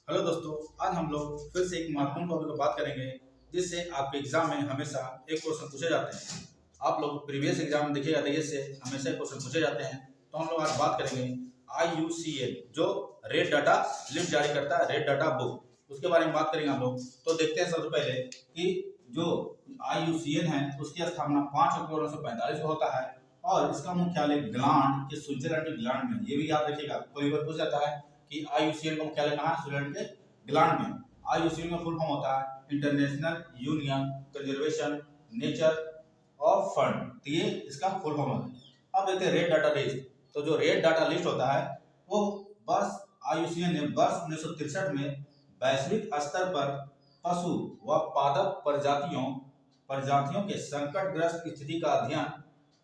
Hello दोस्तों, आज हम लोग फिर से एक महत्वपूर्ण टॉपिक पर बात करेंगे जिससे आपके एग्जाम में हमेशा एक क्वेश्चन पूछे जाते हैं। आप लोग प्रीवियस एग्जाम में देखिएगा तो इससे हमेशा क्वेश्चन पूछे जाते हैं। तो हम लोग आज बात करेंगे IUCN जो रेड डाटा लिस्ट जारी करता है, रेड डाटा बुक, उसके बारे में बात करेंगे हम लोग। तो देखते हैं सबसे पहले कि जो IUCN है उसकी स्थापना 5 अक्टूबर 1945 को होता है और इसका मुख्यालय ग्लांड के स्विट्जरलैंड के ग्लांड में। ये भी याद रखिएगा, कोई बार पूछ जाता है कि IUCN का मुख्यालय कहाँ है, स्विट्जरलैंड के ग्लांड में। IUCN का फुल फॉर्म होता है international union conservation nature of fund. तो ये इसका फुल फॉर्म है। अब देखते हैं रेड डाटा लिस्ट। तो जो रेड डाटा लिस्ट होता है वो वर्ष IUCN ने वर्ष 1963 में वैश्विक स्तर पर पशु व पादप प्रजातियों के संकटग्रस्त स्थिति का अध्ययन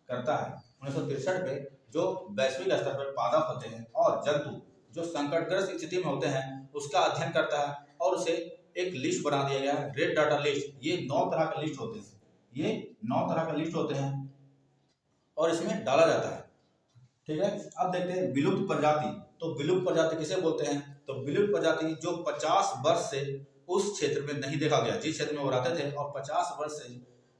करता है। 1963 में जो वैश्विक स्तर पर पादप होते हैं और जंतु जो संकटग्रस्त स्थिति में होते हैं उसका अध्ययन करता है और उसे एक लिस्ट बना दिया गया है, रेड डाटा लिस्ट। ये 9 तरह का लिस्ट होते हैं, ये 9 तरह का लिस्ट होते हैं और इसमें डाला जाता है। ठीक है, अब देखते हैं विलुप्त प्रजाति। तो विलुप्त प्रजाति किसे बोलते हैं? तो विलुप्त प्रजाति जो 50 वर्ष से उस क्षेत्र में नहीं देखा गया, जिस क्षेत्र में वो रहते थे और 50 वर्ष से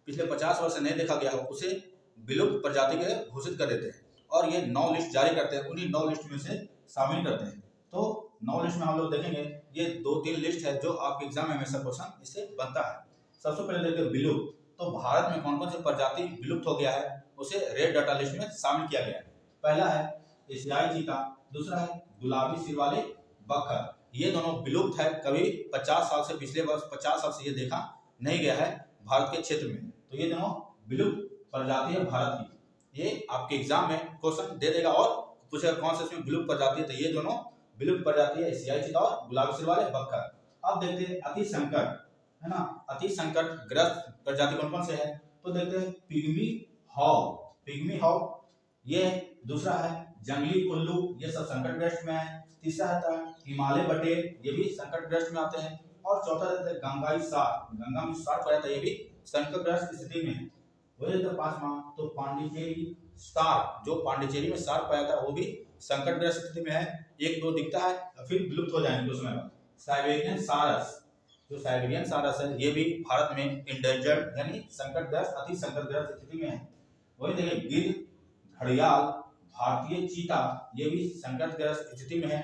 पिछले 50 वर्ष से नहीं देखा गया हो, उसे विलुप्त प्रजाति के घोषित कर देते हैं और ये 9 लिस्ट जारी करते हैं। उन्हीं 9 लिस्ट में से शामिल करते हैं। तो 9 लिस्ट में हम लोग देखेंगे, ये 2-3 लिस्ट है जो आपके एग्जाम में हमेशा क्वेश्चन इससे बनता है। सबसे पहले देखते हैं विलुप्त। तो भारत में कौन कौन सी प्रजाति विलुप्त हो गया है उसे रेड डाटा लिस्ट में शामिल किया गया है। पहला है एशियाई चीता, दूसरा है गुलाबी सिर वाले बखर। ये दोनों विलुप्त है, कभी 50 साल से पिछले वर्ष 50 साल से ये देखा नहीं गया है भारत के क्षेत्र में। तो ये दोनों विलुप्त प्रजाति है भारत की। ये आपके एग्जाम में क्वेश्चन दे देगा और पूछेगा कौन से इसमें विलुप्त प्रजाति है। तो ये दोनों विलुप्त प्रजाति है, एशियाई चीता और गुलाबी सिर वाले बखर। अब देखते हैं अति संकट, है ना, अति संकट ग्रस्त प्रजाति कौन कौन से है। तो देखते हैं पिग्मी हॉग, ये दूसरा है जंगली उल्लू, ये सब संकटग्रस्त में है। तीसरा आता है हिमालय बटेर, ये भी संकटग्रस्त में आते हैं। और चौथा रहता है गंगाई सार पाया था, ये भी संकटग्रस्त स्थिति में है। वही रहता है पांचवा तो पांडिचेरी सार, जो पांडिचेरी में सार पाया था वो भी संकटग्रस्त स्थिति में है। 1-2 दिखता है फिर विलुप्त हो जाएंगे कुछ समय बाद। साइबेरियन सारस, जो साइबेरियन सारस है ये भी भारत में इंडेंजर्ड यानी संकटग्रस्त अति संकटग्रस्त स्थिति में है। वही देखिए गिद्ध, घड़ियाल, भारतीय चीता, ये भी संकटग्रस्त स्थिति में है,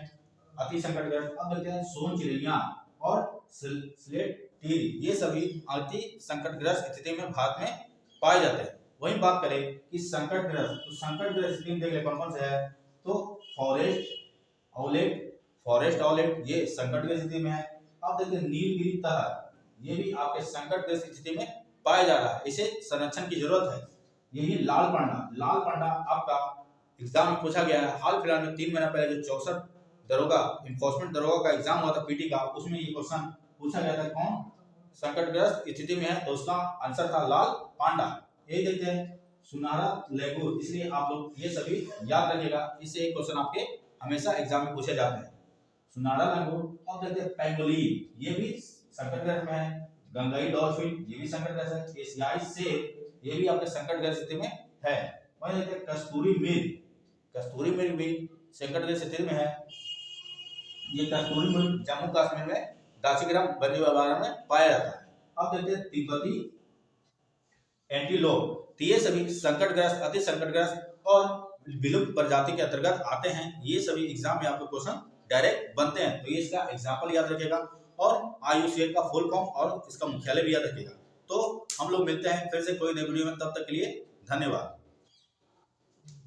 अति संकटग्रस्त। अब देखते हैं सोन चिड़िया और स्लेट टील, ये सभी अति संकटग्रस्त स्थिति में भारत में पाए जाते हैं। वही बात करें कि संकटग्रस्त, तो संकटग्रस्त स्थिति में देख ले कौन कौन से है। तो फॉरेस्ट ऑलेट ये संकटग्रस्त स्थिति में है। अब देखते हैं नीलगिरी तहर, ये भी आपके संकटग्रस्त स्थिति में पाया जा रहा है, इसे संरक्षण की जरूरत है। यही लाल पांडा आपका एग्जाम में पूछा गया है। हाल फिलहाल में 3 महीना पहले जो 64 दरोगा इन्फोर्समेंट दरोगा का एग्जाम हुआ था पीटी का, उसमें ये क्वेश्चन पूछा गया था कौन संकटग्रस्त स्थिति में है, तो उसका आंसर था लाल पांडा। यही देखते हैं सुनहरा लैंगूर, इसलिए आप लोग ये सभी याद रखिएगा, इससे एक क्वेश्चन आपके हमेशा एग्जाम में पूछे जाते हैं, सुनहरा लैंगूर। अब देखते हैं पेंगोलिन, ये भी संकटग्रस्त में है। गंगाई डॉल्फिन, ये भी संकटग्रस्त है। एशियाई शेर, ये भी आपके संकटग्रस्त स्थिति में है। वही देखते हैं कस्तूरी मृग भी संकटग्रस्त स्थिति में है। ये कस्तूरी मृग जम्मू कश्मीर में दासीग्राम वन्यजीव में पाया जाता है। अब देखते हैं तिब्बती एंटीलोप, तो ये सभी संकटग्रस्त अति संकटग्रस्त और विलुप्त प्रजाति के अंतर्गत आते हैं। ये सभी एग्जाम में आपको क्वेश्चन डायरेक्ट बनते हैं, तो ये इसका एग्जाम्पल याद रखिएगा और IUCN का फुल फॉर्म और इसका मुख्यालय भी याद रखिएगा। तो हम लोग मिलते हैं फिर से कोई नई वीडियो में, तब तक के लिए धन्यवाद।